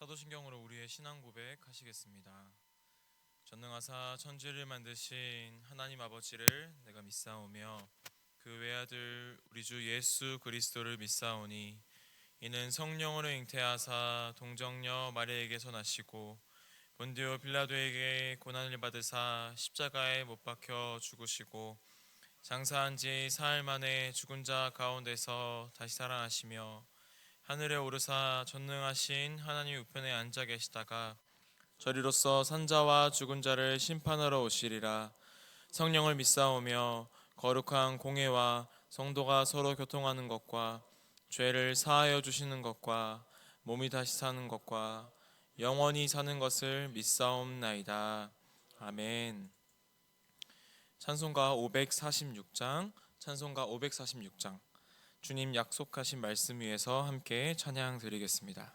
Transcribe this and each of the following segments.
사도신경으로 우리의 신앙 고백하시겠습니다. 전능하사 천지를 만드신 하나님 아버지를 내가 믿사오며 그 외아들 우리 주 예수 그리스도를 믿사오니 이는 성령으로 잉태하사 동정녀 마리아에게서 나시고 본디오 빌라도에게 고난을 받으사 십자가에 못 박혀 죽으시고 장사한 지 사흘 만에 죽은 자 가운데서 다시 살아나시며 하늘에 오르사 전능하신 하나님 우편에 앉아 계시다가 저리로서 산자와 죽은 자를 심판하러 오시리라. 성령을 믿사오며 거룩한 공회와 성도가 서로 교통하는 것과 죄를 사하여 주시는 것과 몸이 다시 사는 것과 영원히 사는 것을 믿사옵나이다. 아멘. 찬송가 546장, 찬송가 546장. 주님 약속하신 말씀 위에서 함께 찬양 드리겠습니다.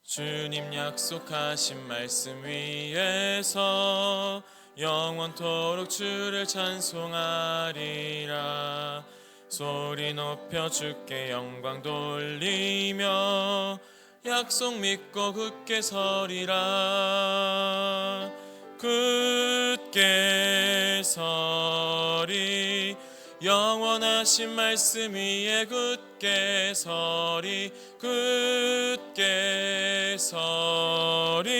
주님 약속하신 말씀 위에서 영원토록 주를 찬송하리라. 소리 높여 주께 영광 돌리며 약속 믿고 굳게 서리라. 굳게 서리 영원하신 말씀 위에 굳게 서리. 굳게 서리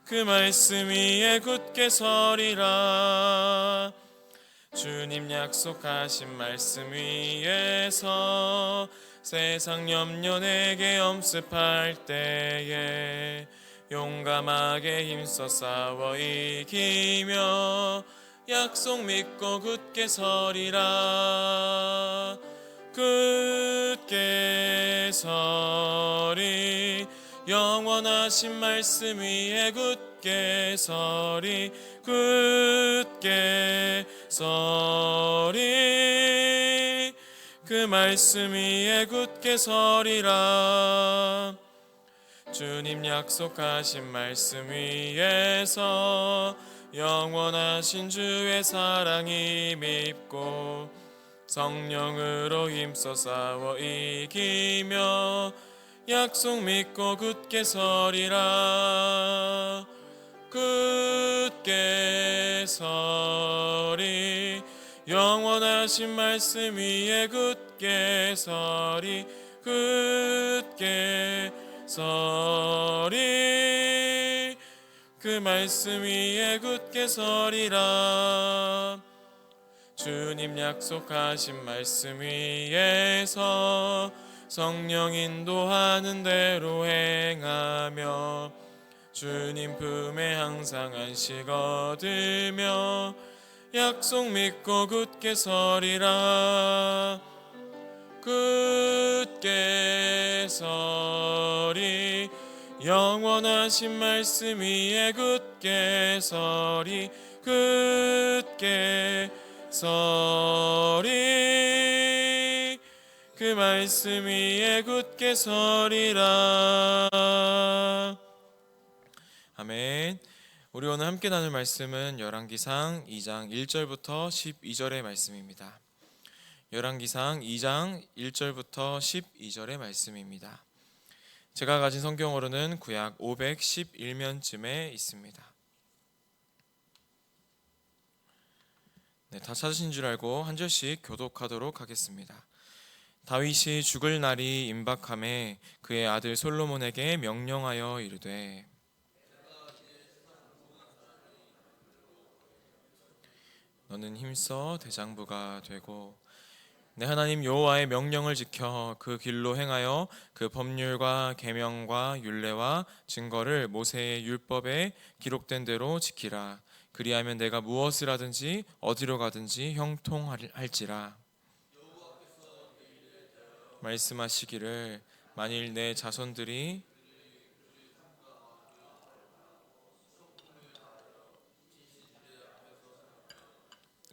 그 말씀 위에 굳게 서리라. 주님 약속하신 말씀 위에서 세상 염려 내게 엄습할 때에 용감하게 힘써 싸워 이기며 약속 믿고 굳게 서리라. 굳게 서리 영원하신 말씀 위에 굳게 서리. 굳게 서리 그 말씀 위에 굳게 서리라. 주님 약속하신 말씀 위에서 영원하신 주의 사랑이 밉고 성령으로 힘써 싸워 이기며 약속 믿고 굳게 서리라. 굳게 서리 영원하신 말씀 위에 굳게 서리. 굳게 서리 그 말씀 위에 굳게 서리라. 주님 약속하신 말씀 위에서 성령 인도하는 대로 행하며 주님 품에 항상 안식 얻으며 약속 믿고 굳게 서리라. 굳게 서리 영원하신 말씀 위에 굳게 서리. 굳게 서리 그 말씀 위에 굳게 서리라. 아멘. 우리 오늘 함께 나눌 말씀은 열왕기상 2장 1절부터 12절의 말씀입니다. 열왕기상 2장 1절부터 12절의 말씀입니다. 제가 가진 성경으로는 구약 511면쯤에 있습니다. 다 찾으신 줄 알고 한 절씩 교독하도록 하겠습니다. 다윗이 죽을 날이 임박함에 그의 아들 솔로몬에게 명령하여 이르되 너는 힘써 대장부가 되고 내 하나님 여호와의 명령을 지켜 그 길로 행하여 그 법률과 계명과 율례와 증거를 모세의 율법에 기록된 대로 지키라. 그리하면 내가 무엇을 하든지 어디로 가든지 형통할지라. 말씀하시기를 만일 내 자손들이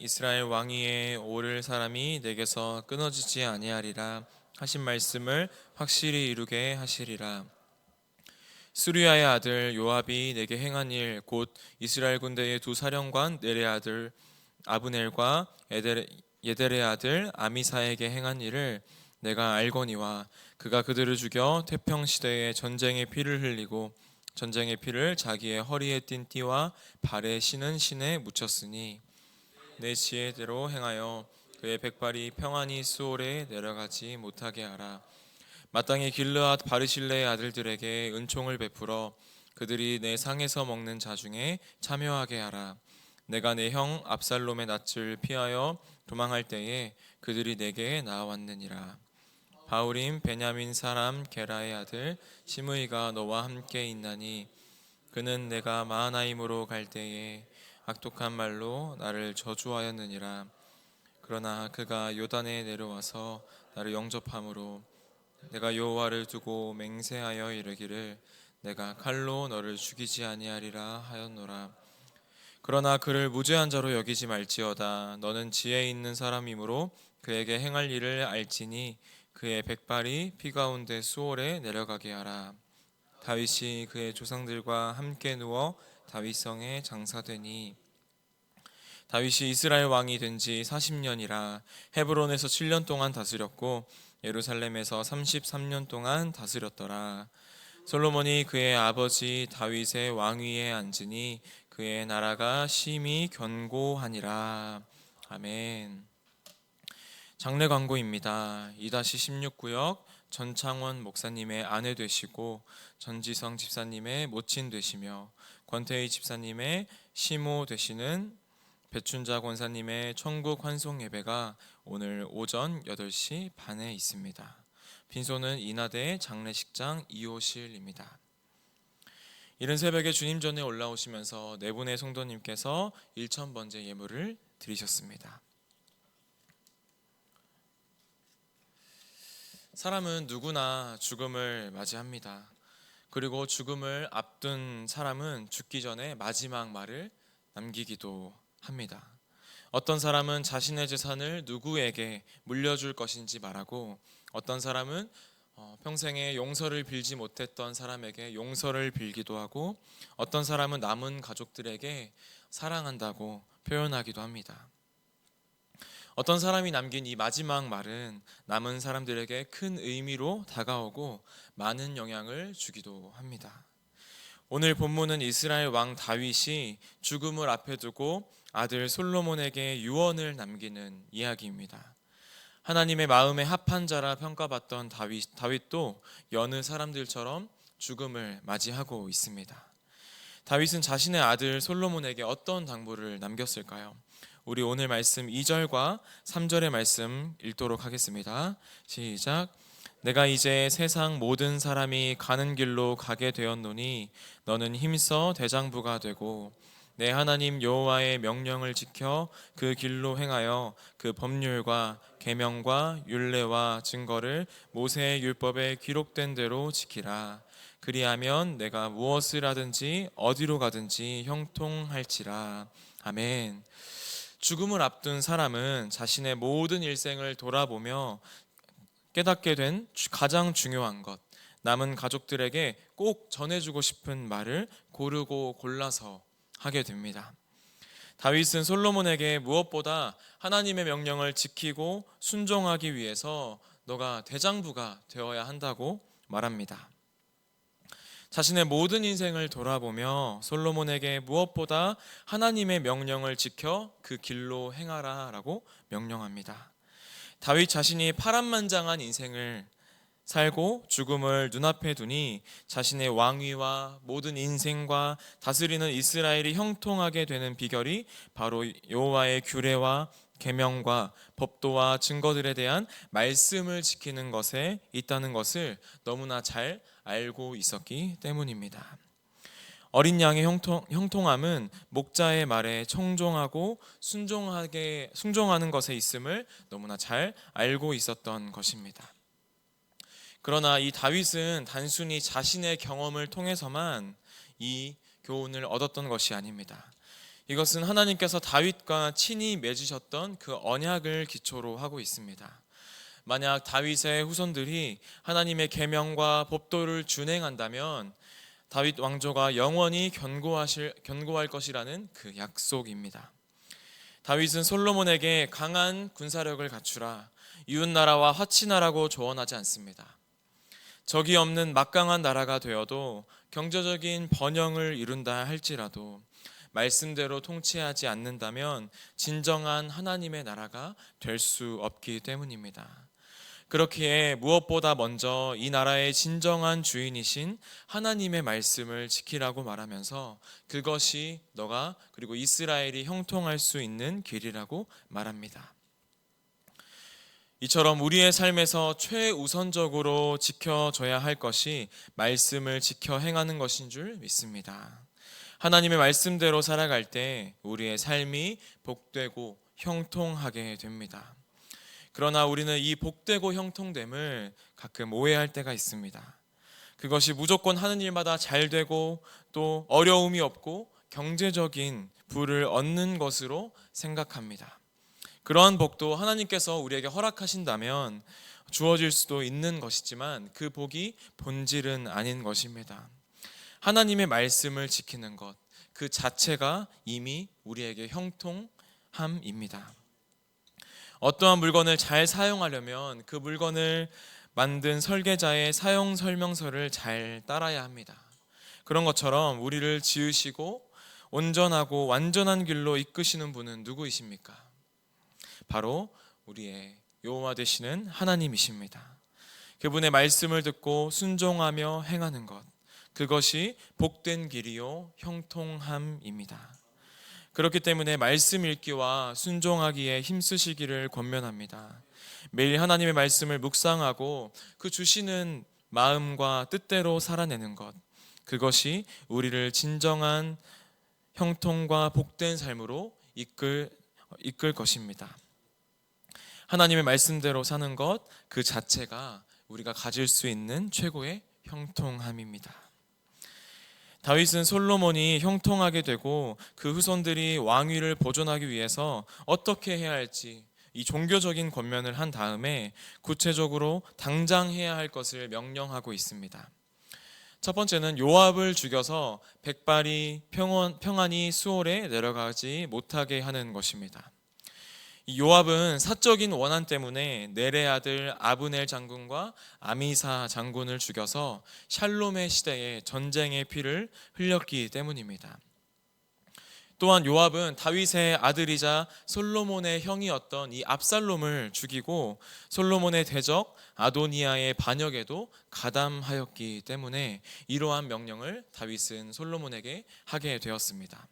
이스라엘 왕위에 오를 사람이 내게서 끊어지지 아니하리라 하신 말씀을 확실히 이루게 하시리라. 수리아의 아들 요압이 내게 행한 일 곧 이스라엘 군대의 두 사령관 넬의 아들 아브넬과 예델의 아들 아미사에게 행한 일을 내가 알거니와 그가 그들을 죽여 태평 시대에 전쟁의 피를 흘리고 전쟁의 피를 자기의 허리에 띤 띠와 발에 신은 신에 묻혔으니 내 지혜대로 행하여 그의 백발이 평안히 수올에 내려가지 못하게 하라. 마땅히 길르앗 바르실레의 아들들에게 은총을 베풀어 그들이 내 상에서 먹는 자 중에 참여하게 하라. 내가 내 형 압살롬의 낯을 피하여 도망할 때에 그들이 내게 나왔느니라. 바울임 베냐민 사람 게라의 아들 시므이가 너와 함께 있나니 그는 내가 마하나임으로 갈 때에 악독한 말로 나를 저주하였느니라. 그러나 그가 요단에 내려와서 나를 영접함으로 내가 여호와를 두고 맹세하여 이르기를 내가 칼로 너를 죽이지 아니하리라 하였노라. 그러나 그를 무죄한 자로 여기지 말지어다. 너는 지혜 있는 사람이므로 그에게 행할 일을 알지니 그의 백발이 피 가운데 수올에 내려가게 하라. 다윗이 그의 조상들과 함께 누워 다윗성에 장사되니 다윗이 이스라엘 왕이 된 지 40년이라 헤브론에서 7년 동안 다스렸고 예루살렘에서 33년 동안 다스렸더라. 솔로몬이 그의 아버지 다윗의 왕위에 앉으니 그의 나라가 심히 견고하니라. 아멘. 장례 광고입니다. 2-16구역 전창원 목사님의 아내 되시고 전지성 집사님의 모친 되시며 권태희 집사님의 시모 되시는 배춘자 권사님의 천국 환송 예배가 오늘 오전 8시 반에 있습니다. 빈소는 인하대 장례식장 2호실입니다. 이른 새벽에 주님 전에 올라오시면서 네 분의 성도님께서 1000번째 예물을 드리셨습니다. 사람은 누구나 죽음을 맞이합니다. 그리고 죽음을 앞둔 사람은 죽기 전에 마지막 말을 남기기도 합니다. 어떤 사람은 자신의 재산을 누구에게 물려줄 것인지 말하고 어떤 사람은 평생에 용서를 빌지 못했던 사람에게 용서를 빌기도 하고 어떤 사람은 남은 가족들에게 사랑한다고 표현하기도 합니다. 어떤 사람이 남긴 이 마지막 말은 남은 사람들에게 큰 의미로 다가오고 많은 영향을 주기도 합니다. 오늘 본문은 이스라엘 왕 다윗이 죽음을 앞에 두고 아들 솔로몬에게 유언을 남기는 이야기입니다. 하나님의 마음에 합한 자라 평가받던 다윗도 여느 사람들처럼 죽음을 맞이하고 있습니다. 다윗은 자신의 아들 솔로몬에게 어떤 당부를 남겼을까요? 우리 오늘 말씀 2절과 3절의 말씀 읽도록 하겠습니다. 시작. 내가 이제 세상 모든 사람이 가는 길로 가게 되었노니 너는 힘써 대장부가 되고 내 하나님 여호와의 명령을 지켜 그 길로 행하여 그 법률과 계명과 율례와 증거를 모세의 율법에 기록된 대로 지키라. 그리하면 내가 무엇을 하든지 어디로 가든지 형통할지라. 아멘. 죽음을 앞둔 사람은 자신의 모든 일생을 돌아보며 깨닫게 된 가장 중요한 것, 남은 가족들에게 꼭 전해주고 싶은 말을 고르고 골라서 하게 됩니다. 다윗은 솔로몬에게 무엇보다 하나님의 명령을 지키고 순종하기 위해서 너가 대장부가 되어야 한다고 말합니다. 자신의 모든 인생을 돌아보며 솔로몬에게 무엇보다 하나님의 명령을 지켜 그 길로 행하라 라고 명령합니다. 다윗 자신이 파란만장한 인생을 살고 죽음을 눈앞에 두니 자신의 왕위와 모든 인생과 다스리는 이스라엘이 형통하게 되는 비결이 바로 여호와의 규례와 계명과 법도와 증거들에 대한 말씀을 지키는 것에 있다는 것을 너무나 잘 알고 있었기 때문입니다. 어린 양의 형통함은 목자의 말에 청종하고 순종하는 것에 있음을 너무나 잘 알고 있었던 것입니다. 그러나 이 다윗은 단순히 자신의 경험을 통해서만 이 교훈을 얻었던 것이 아닙니다. 이것은 하나님께서 다윗과 친히 맺으셨던 그 언약을 기초로 하고 있습니다. 만약 다윗의 후손들이 하나님의 계명과 법도를 준행한다면 다윗 왕조가 영원히 견고할 것이라는 그 약속입니다. 다윗은 솔로몬에게 강한 군사력을 갖추라, 이웃나라와 화친하라고 조언하지 않습니다. 적이 없는 막강한 나라가 되어도 경제적인 번영을 이룬다 할지라도 말씀대로 통치하지 않는다면 진정한 하나님의 나라가 될 수 없기 때문입니다. 그렇기에 무엇보다 먼저 이 나라의 진정한 주인이신 하나님의 말씀을 지키라고 말하면서 그것이 너가 그리고 이스라엘이 형통할 수 있는 길이라고 말합니다. 이처럼 우리의 삶에서 최우선적으로 지켜져야 할 것이 말씀을 지켜 행하는 것인 줄 믿습니다. 하나님의 말씀대로 살아갈 때 우리의 삶이 복되고 형통하게 됩니다. 그러나 우리는 이 복되고 형통됨을 가끔 오해할 때가 있습니다. 그것이 무조건 하는 일마다 잘 되고 또 어려움이 없고 경제적인 부를 얻는 것으로 생각합니다. 그러한 복도 하나님께서 우리에게 허락하신다면 주어질 수도 있는 것이지만 그 복이 본질은 아닌 것입니다. 하나님의 말씀을 지키는 것, 그 자체가 이미 우리에게 형통함입니다. 어떠한 물건을 잘 사용하려면 그 물건을 만든 설계자의 사용 설명서를 잘 따라야 합니다. 그런 것처럼 우리를 지으시고 온전하고 완전한 길로 이끄시는 분은 누구이십니까? 바로 우리의 여호와 되시는 하나님이십니다. 그분의 말씀을 듣고 순종하며 행하는 것, 그것이 복된 길이요 형통함입니다. 그렇기 때문에 말씀 읽기와 순종하기에 힘쓰시기를 권면합니다. 매일 하나님의 말씀을 묵상하고 그 주시는 마음과 뜻대로 살아내는 것, 그것이 우리를 진정한 형통과 복된 삶으로 이끌 것입니다. 하나님의 말씀대로 사는 것, 그 자체가 우리가 가질 수 있는 최고의 형통함입니다. 다윗은 솔로몬이 형통하게 되고 그 후손들이 왕위를 보존하기 위해서 어떻게 해야 할지 이 종교적인 권면을 한 다음에 구체적으로 당장 해야 할 것을 명령하고 있습니다. 첫 번째는 요압을 죽여서 백발이 평안히 수월에 내려가지 못하게 하는 것입니다. 이 요압은 사적인 원한 때문에 넬의 아들 아브넬 장군과 아미사 장군을 죽여서 샬롬의 시대에 전쟁의 피를 흘렸기 때문입니다. 또한 요압은 다윗의 아들이자 솔로몬의 형이었던 이 압살롬을 죽이고 솔로몬의 대적 아도니아의 반역에도 가담하였기 때문에 이러한 명령을 다윗은 솔로몬에게 하게 되었습니다.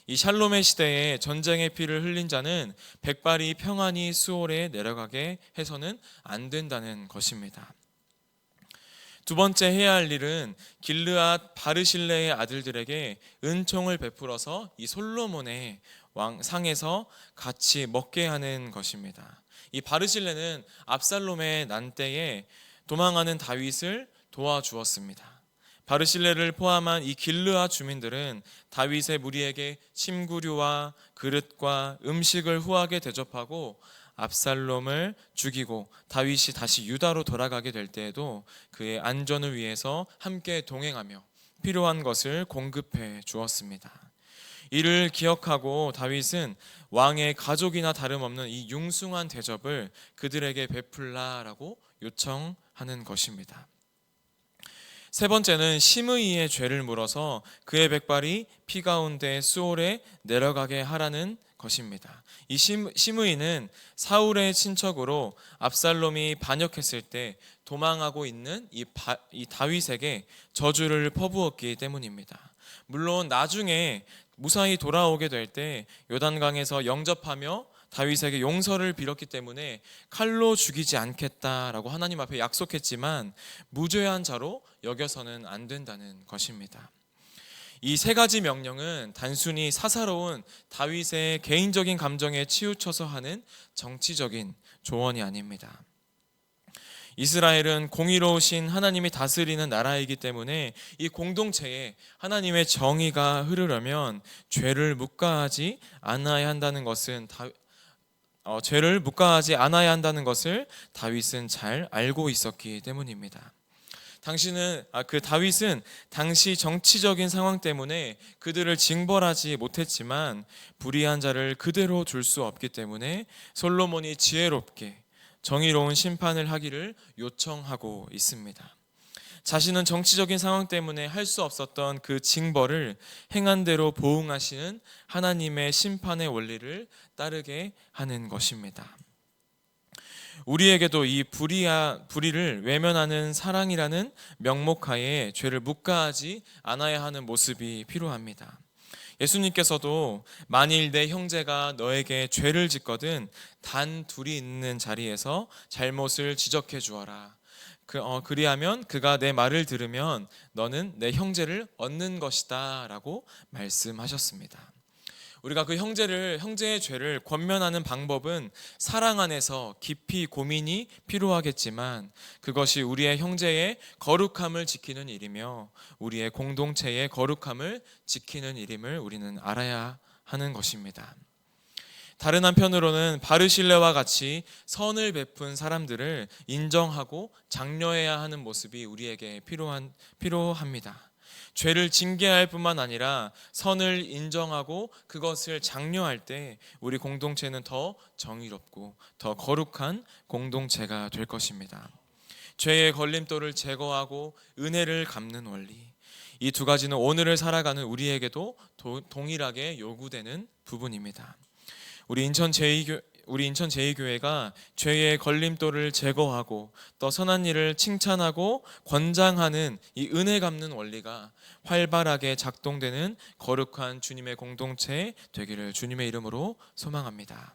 이 샬롬의 시대에 전쟁의 피를 흘린 자는 백발이 평안히 수월에 내려가게 해서는 안 된다는 것입니다. 두 번째 해야 할 일은 길르앗 바르실레의 아들들에게 은총을 베풀어서 이 솔로몬의 상에서 같이 먹게 하는 것입니다. 이 바르실레는 압살롬의 난때에 도망하는 다윗을 도와주었습니다. 바르실레를 포함한 이 길르앗 주민들은 다윗의 무리에게 침구류와 그릇과 음식을 후하게 대접하고 압살롬을 죽이고 다윗이 다시 유다로 돌아가게 될 때에도 그의 안전을 위해서 함께 동행하며 필요한 것을 공급해 주었습니다. 이를 기억하고 다윗은 왕의 가족이나 다름없는 이 융숭한 대접을 그들에게 베풀라라고 요청하는 것입니다. 세 번째는 심의의 죄를 물어서 그의 백발이 피 가운데 수월에 내려가게 하라는 것입니다. 이 심의는 사울의 친척으로 압살롬이 반역했을 때 도망하고 있는 이 다윗에게 저주를 퍼부었기 때문입니다. 물론 나중에 무사히 돌아오게 될 때 요단강에서 영접하며 다윗에게 용서를 빌었기 때문에 칼로 죽이지 않겠다라고 하나님 앞에 약속했지만 무죄한 자로 여겨서는 안 된다는 것입니다. 이 세 가지 명령은 단순히 사사로운 다윗의 개인적인 감정에 치우쳐서 하는 정치적인 조언이 아닙니다. 이스라엘은 공의로우신 하나님이 다스리는 나라이기 때문에 이 공동체에 하나님의 정의가 흐르려면 죄를 묵과하지 않아야 한다는 것을 다윗은 잘 알고 있었기 때문입니다. 그 다윗은 당시 정치적인 상황 때문에 그들을 징벌하지 못했지만 불의한 자를 그대로 둘 수 없기 때문에 솔로몬이 지혜롭게 정의로운 심판을 하기를 요청하고 있습니다. 자신은 정치적인 상황 때문에 할 수 없었던 그 징벌을 행한 대로 보응하시는 하나님의 심판의 원리를 따르게 하는 것입니다. 우리에게도 이 불의를 외면하는 사랑이라는 명목하에 죄를 묵과하지 않아야 하는 모습이 필요합니다. 예수님께서도 만일 내 형제가 너에게 죄를 짓거든 단 둘이 있는 자리에서 잘못을 지적해 주어라. 그리하면 그가 내 말을 들으면 너는 내 형제를 얻는 것이다 라고 말씀하셨습니다. 우리가 그 형제의 죄를 권면하는 방법은 사랑 안에서 깊이 고민이 필요하겠지만 그것이 우리의 형제의 거룩함을 지키는 일이며 우리의 공동체의 거룩함을 지키는 일임을 우리는 알아야 하는 것입니다. 다른 한편으로는 바르실레와 같이 선을 베푼 사람들을 인정하고 장려해야 하는 모습이 우리에게 필요합니다. 죄를 징계할 뿐만 아니라 선을 인정하고 그것을 장려할 때 우리 공동체는 더 정의롭고 더 거룩한 공동체가 될 것입니다. 죄의 걸림돌을 제거하고 은혜를 갚는 원리, 이 두 가지는 오늘을 살아가는 우리에게도 동일하게 요구되는 부분입니다. 우리 인천 제2교회가 죄의 걸림돌을 제거하고 또 선한 일을 칭찬하고 권장하는 이 은혜 갚는 원리가 활발하게 작동되는 거룩한 주님의 공동체 되기를 주님의 이름으로 소망합니다.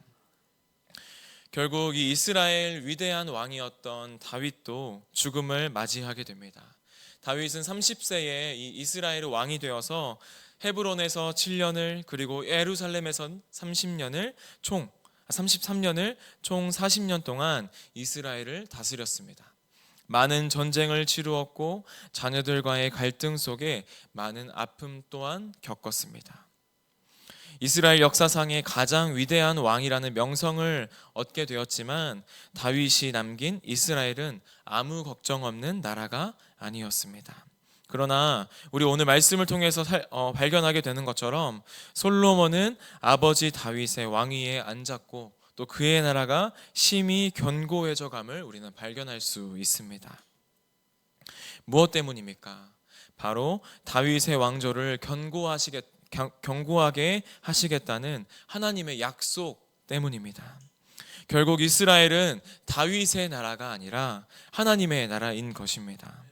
결국 이 이스라엘 위대한 왕이었던 다윗도 죽음을 맞이하게 됩니다. 다윗은 30세에 이 이스라엘의 왕이 되어서 헤브론에서 7년을 그리고 예루살렘에서 33년을 총 40년 동안 이스라엘을 다스렸습니다. 많은 전쟁을 치루었고 자녀들과의 갈등 속에 많은 아픔 또한 겪었습니다. 이스라엘 역사상의 가장 위대한 왕이라는 명성을 얻게 되었지만 다윗이 남긴 이스라엘은 아무 걱정 없는 나라가 아니었습니다. 그러나 우리 오늘 말씀을 통해서 발견하게 되는 것처럼 솔로몬은 아버지 다윗의 왕위에 앉았고 또 그의 나라가 심히 견고해져 감을 우리는 발견할 수 있습니다. 무엇 때문입니까? 바로 다윗의 왕조를 견고하게 하시겠다는 하나님의 약속 때문입니다. 결국 이스라엘은 다윗의 나라가 아니라 하나님의 나라인 것입니다.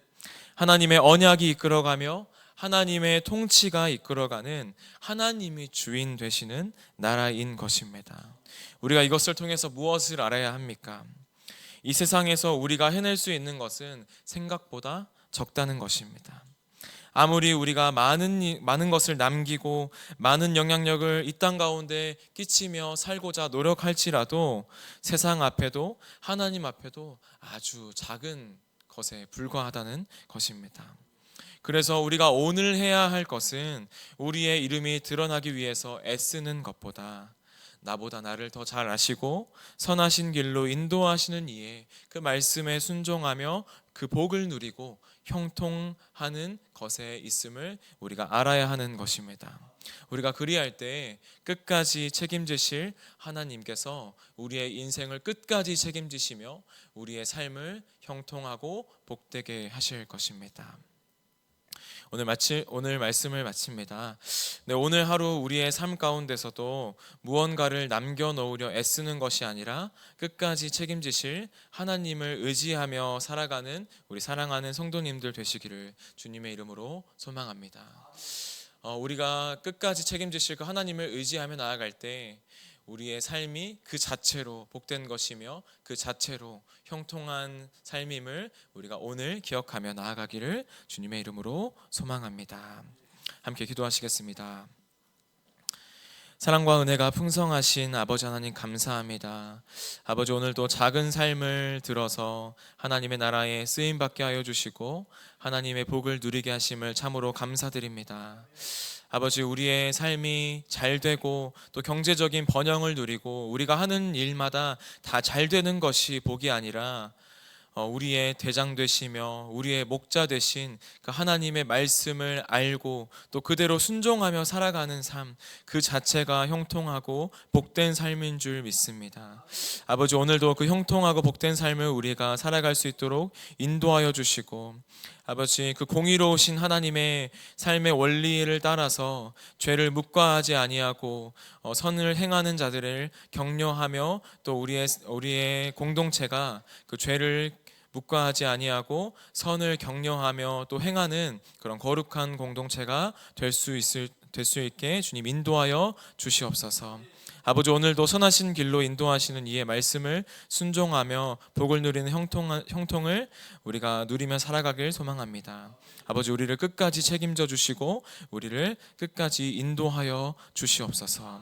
하나님의 언약이 이끌어가며 하나님의 통치가 이끌어가는 하나님이 주인 되시는 나라인 것입니다. 우리가 이것을 통해서 무엇을 알아야 합니까? 이 세상에서 우리가 해낼 수 있는 것은 생각보다 적다는 것입니다. 아무리 우리가 많은 것을 남기고 많은 영향력을 이 땅 가운데 끼치며 살고자 노력할지라도 세상 앞에도 하나님 앞에도 아주 작은 것에 불과하다는 것입니다. 그래서 우리가 오늘 해야 할 것은 우리의 이름이 드러나기 위해서 애쓰는 것보다 나보다 나를 더 잘 아시고 선하신 길로 인도하시는 이의 그 말씀에 순종하며 그 복을 누리고 형통하는 것에 있음을 우리가 알아야 하는 것입니다. 우리가 그리할 때 끝까지 책임지실 하나님께서 우리의 인생을 끝까지 책임지시며 우리의 삶을 형통하고 복되게 하실 것입니다. 오늘 말씀을 마칩니다. 네, 오늘 하루 우리의 삶 가운데서도 무언가를 남겨놓으려 애쓰는 것이 아니라 끝까지 책임지실 하나님을 의지하며 살아가는 우리 사랑하는 성도님들 되시기를 주님의 이름으로 소망합니다. 우리가 끝까지 책임지실 그 하나님을 의지하며 나아갈 때 우리의 삶이 그 자체로 복된 것이며 그 자체로 형통한 삶임을 우리가 오늘 기억하며 나아가기를 주님의 이름으로 소망합니다. 함께 기도하시겠습니다. 사랑과 은혜가 풍성하신 아버지 하나님 감사합니다. 아버지 오늘도 작은 삶을 들어서 하나님의 나라에 쓰임받게 하여 주시고 하나님의 복을 누리게 하심을 참으로 감사드립니다. 아버지 우리의 삶이 잘 되고 또 경제적인 번영을 누리고 우리가 하는 일마다 다 잘 되는 것이 복이 아니라 우리의 대장 되시며 우리의 목자 되신 그 하나님의 말씀을 알고 또 그대로 순종하며 살아가는 삶, 그 자체가 형통하고 복된 삶인 줄 믿습니다. 아버지, 오늘도 그 형통하고 복된 삶을 우리가 살아갈 수 있도록 인도하여 주시고, 아버지, 그 공의로우신 하나님의 삶의 원리를 따라서 죄를 묵과하지 아니하고 선을 행하는 자들을 격려하며, 또 우리의 공동체가 그 죄를 묵과하지 아니하고 선을 격려하며 또 행하는 그런 거룩한 공동체가 될 수 있게 주님 인도하여 주시옵소서. 아버지, 오늘도 선하신 길로 인도하시는 이의 말씀을 순종하며 복을 누리는 형통을 우리가 누리며 살아가길 소망합니다. 아버지, 우리를 끝까지 책임져 주시고 우리를 끝까지 인도하여 주시옵소서.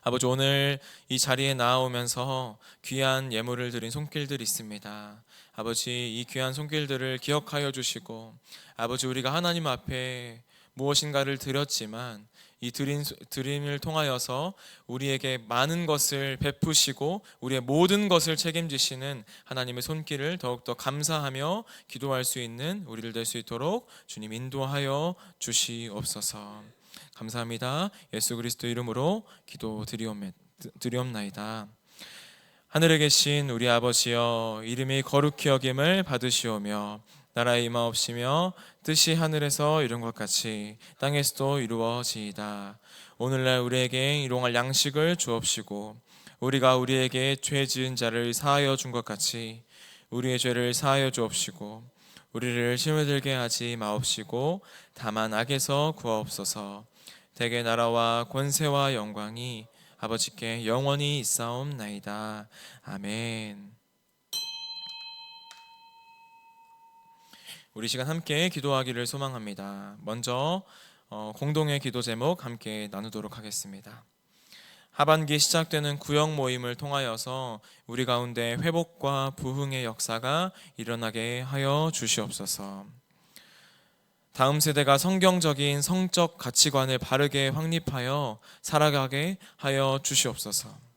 아버지, 오늘 이 자리에 나오면서 귀한 예물을 드린 손길들이 있습니다. 아버지, 이 귀한 손길들을 기억하여 주시고, 아버지, 우리가 하나님 앞에 무엇인가를 드렸지만 이 드림을 통하여서 우리에게 많은 것을 베푸시고 우리의 모든 것을 책임지시는 하나님의 손길을 더욱더 감사하며 기도할 수 있는 우리를 될 수 있도록 주님 인도하여 주시옵소서. 감사합니다. 예수 그리스도 이름으로 기도드리옵나이다. 하늘에 계신 우리 아버지여, 이름이 거룩히 여김을 받으시오며 나라의 임하옵시며 뜻이 하늘에서 이룬 것 같이 땅에서도 이루어지이다. 오늘날 우리에게 일용할 양식을 주옵시고 우리가 우리에게 죄 지은 자를 사하여 준 것 같이 우리의 죄를 사하여 주옵시고 우리를 시험에 들게 하지 마옵시고 다만 악에서 구하옵소서. 대개 나라와 권세와 영광이 아버지께 영원히 있사옵나이다. 아멘. 우리 시간 함께 기도하기를 소망합니다. 먼저 공동의 기도 제목 함께 나누도록 하겠습니다. 하반기 시작되는 구역 모임을 통하여서 우리 가운데 회복과 부흥의 역사가 일어나게 하여 주시옵소서. 다음 세대가 성경적인 성적 가치관을 바르게 확립하여 살아가게 하여 주시옵소서.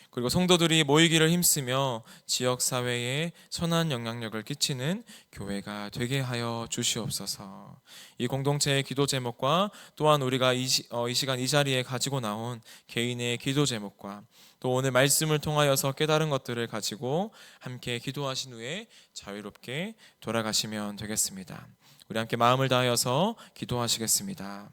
그리고 성도들이 모이기를 힘쓰며 지역사회에 선한 영향력을 끼치는 교회가 되게 하여 주시옵소서. 이 공동체의 기도 제목과 또한 우리가 이 시간 이 자리에 가지고 나온 개인의 기도 제목과 또 오늘 말씀을 통하여서 깨달은 것들을 가지고 함께 기도하신 후에 자유롭게 돌아가시면 되겠습니다. 우리 함께 마음을 다하여서 기도하시겠습니다.